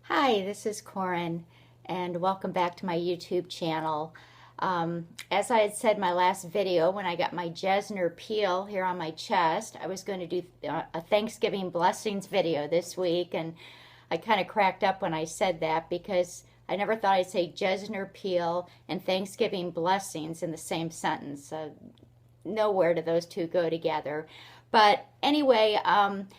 Hi, this is Koren, and welcome back to my YouTube channel. As I had said in my last video, when I got my Jesner peel here on my chest, I was going to do a Thanksgiving blessings video this week, and I kind of cracked up when I said that because I never thought I'd say Jesner peel and Thanksgiving blessings in the same sentence. Nowhere do those two go together. But anyway,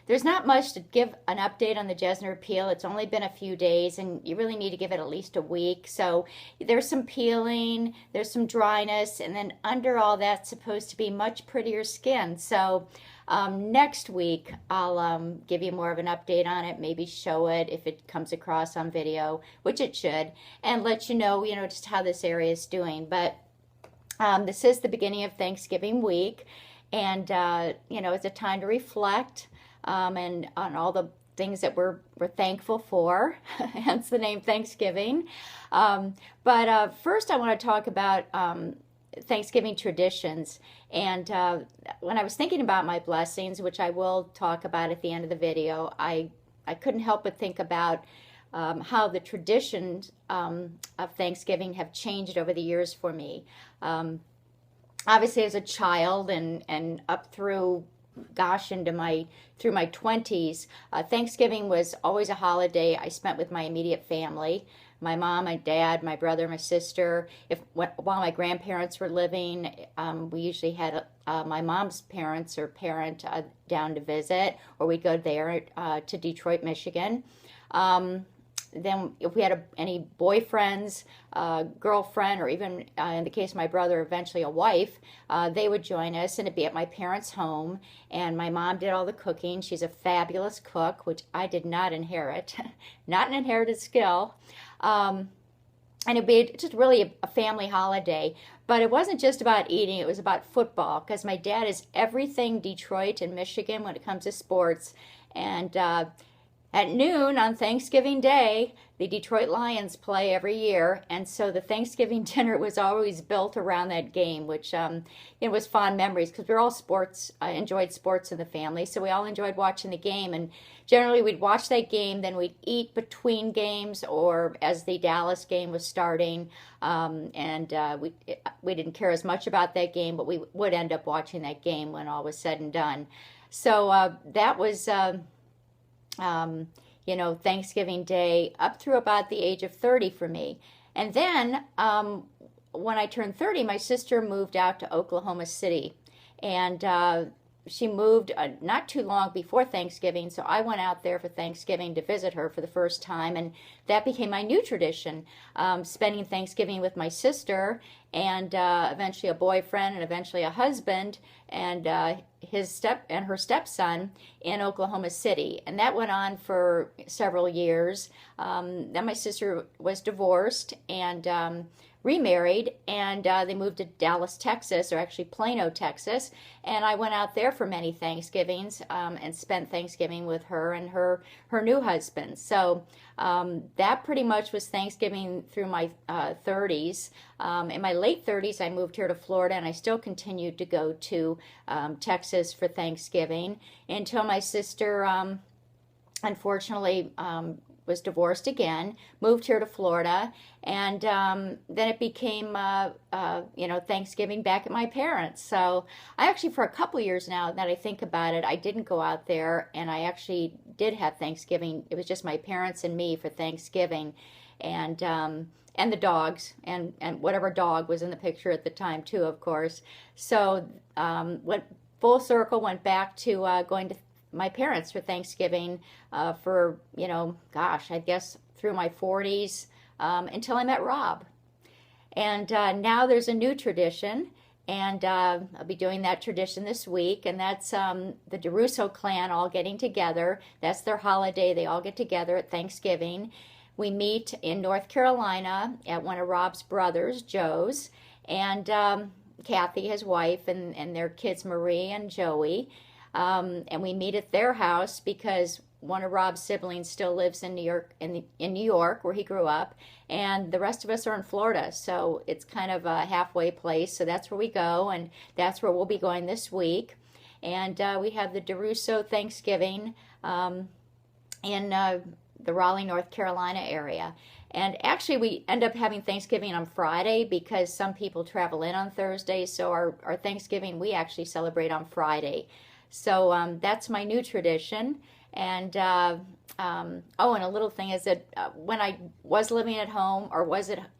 there's not much to give an update on the Jesner peel. It's only been a few days, and you really need to give it at least a week. So there's some peeling, there's some dryness, and then under all that's supposed to be much prettier skin. So next week, I'll give you more of an update on it, maybe show it if it comes across on video, which it should, and let you know, just how this area is doing. But this is the beginning of Thanksgiving week, and it's a time to reflect and on all the things that we're thankful for, hence the name Thanksgiving. But first, I want to talk about Thanksgiving traditions. And when I was thinking about my blessings, which I will talk about at the end of the video, I couldn't help but think about how the traditions of Thanksgiving have changed over the years for me. Obviously, as a child and up through, gosh, through my 20s, Thanksgiving was always a holiday I spent with my immediate family. My mom, my dad, my brother, my sister. While my grandparents were living, we usually had my mom's parents or parent down to visit, or we'd go there to Detroit, Michigan. Then if we had any boyfriends, girlfriend, or even in the case of my brother, eventually a wife, they would join us, and it'd be at my parents' home. And my mom did all the cooking. She's a fabulous cook, which I did not inherit, not an inherited skill. And it'd be just really a family holiday. But it wasn't just about eating, it was about football, because my dad is everything Detroit and Michigan when it comes to sports. And at noon on Thanksgiving Day, the Detroit Lions play every year, and so the Thanksgiving dinner was always built around that game, which it was fond memories because we're all enjoyed sports in the family, so we all enjoyed watching the game. And generally, we'd watch that game, then we'd eat between games or as the Dallas game was starting, and we didn't care as much about that game, but we would end up watching that game when all was said and done. So that was. Thanksgiving Day up through about the age of 30 for me. And then when I turned 30, my sister moved out to Oklahoma City. And she moved not too long before Thanksgiving, so I went out there for Thanksgiving to visit her for the first time, and that became my new tradition, spending Thanksgiving with my sister and eventually a boyfriend and eventually a husband and her stepson in Oklahoma City. And that went on for several years. Then my sister was divorced and remarried, and they moved to Dallas, Texas, or actually Plano, Texas, and I went out there for many Thanksgivings and spent Thanksgiving with her and her new husband. So that pretty much was Thanksgiving through my 30s. In my late 30s, I moved here to Florida, and I still continued to go to Texas for Thanksgiving until my sister, unfortunately, was divorced again, moved here to Florida, and then it became, Thanksgiving back at my parents. So I actually, for a couple years now that I think about it, I didn't go out there, and I actually did have Thanksgiving. It was just my parents and me for Thanksgiving, and the dogs, and whatever dog was in the picture at the time too, of course. So went full circle, went back to going to my parents for Thanksgiving for, I guess through my 40s until I met Rob. And now there's a new tradition, and I'll be doing that tradition this week, and that's the DeRusso clan all getting together. That's their holiday. They all get together at Thanksgiving. We meet in North Carolina at one of Rob's brothers, Joe's, and Kathy, his wife, and their kids, Marie and Joey. And we meet at their house because one of Rob's siblings still lives in New York, in New York, where he grew up, and the rest of us are in Florida. So it's kind of a halfway place. So that's where we go, and that's where we'll be going this week. And we have the DeRusso Thanksgiving in the Raleigh, North Carolina area. And actually, we end up having Thanksgiving on Friday because some people travel in on Thursday. So our Thanksgiving, we actually celebrate on Friday. So that's my new tradition. And oh, and a little thing is that when I was living at home or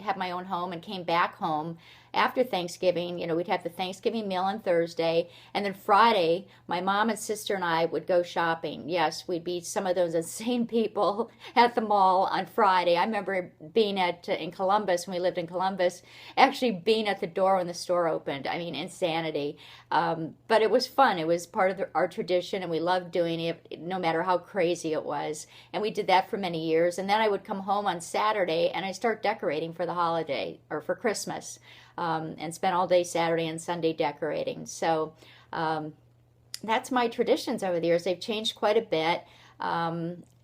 have my own home and came back home after Thanksgiving, you know, we'd have the Thanksgiving meal on Thursday, and then Friday, my mom and sister and I would go shopping. Yes, we'd be some of those insane people at the mall on Friday. I remember being in Columbus, when we lived in Columbus, actually being at the door when the store opened. I mean, insanity. But it was fun. It was part of our tradition, and we loved doing it, no matter how crazy it was. And we did that for many years. And then I would come home on Saturday, and I'd start decorating for the holiday, or for Christmas. And spent all day Saturday and Sunday decorating. So that's my traditions over the years. They've changed quite a bit.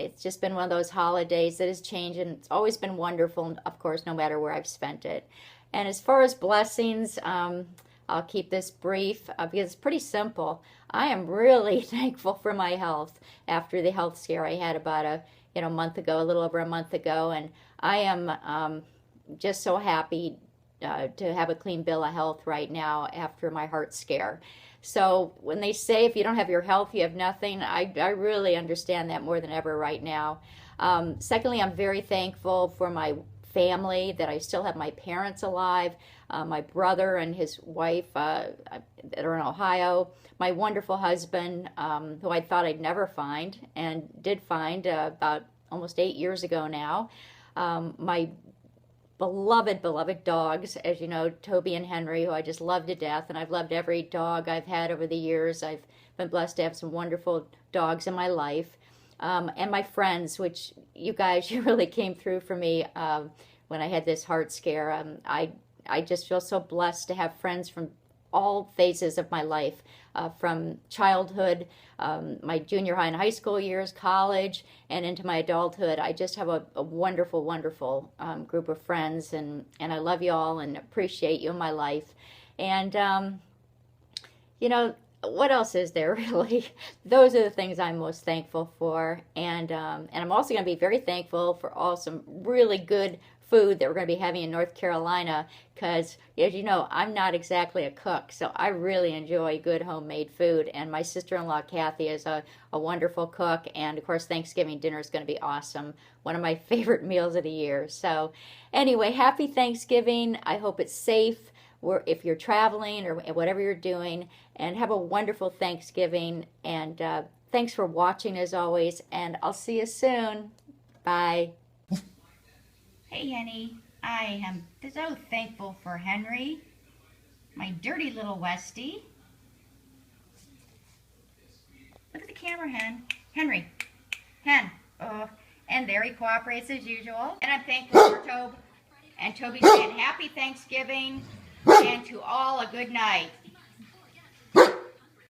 It's just been one of those holidays that has changed, and it's always been wonderful, of course, no matter where I've spent it. And as far as blessings, I'll keep this brief because it's pretty simple. I am really thankful for my health after the health scare I had about a month ago, a little over a month ago, and I am just so happy to have a clean bill of health right now after my heart scare. So when they say if you don't have your health, you have nothing, I really understand that more than ever right now. Secondly, I'm very thankful for my family, that I still have my parents alive, my brother and his wife that are in Ohio, my wonderful husband, who I thought I'd never find, and did find about almost 8 years ago now, my beloved dogs, as you know, Toby and Henry, who I just love to death, and I've loved every dog I've had over the years. I've been blessed to have some wonderful dogs in my life. And my friends, which you guys, you really came through for me when I had this heart scare. I just feel so blessed to have friends from all phases of my life, from childhood, my junior high and high school years, college, and into my adulthood. I just have a wonderful, wonderful group of friends, and I love you all and appreciate you in my life. And, you know, what else is there, really? Those are the things I'm most thankful for. And I'm also going to be very thankful for all some really good food that we're going to be having in North Carolina, because, as you know, I'm not exactly a cook, so I really enjoy good homemade food. And my sister-in-law, Kathy, is a wonderful cook. And, of course, Thanksgiving dinner is going to be awesome. One of my favorite meals of the year. So, anyway, happy Thanksgiving. I hope it's safe if you're traveling or whatever you're doing, and have a wonderful Thanksgiving. And thanks for watching, as always, and I'll see you soon. Bye. Hey, Henny. I am so thankful for Henry, my dirty little Westie. Look at the camera, Henry. And there he cooperates as usual. And I'm thankful for Toby. And Toby saying happy Thanksgiving, and to all a good night.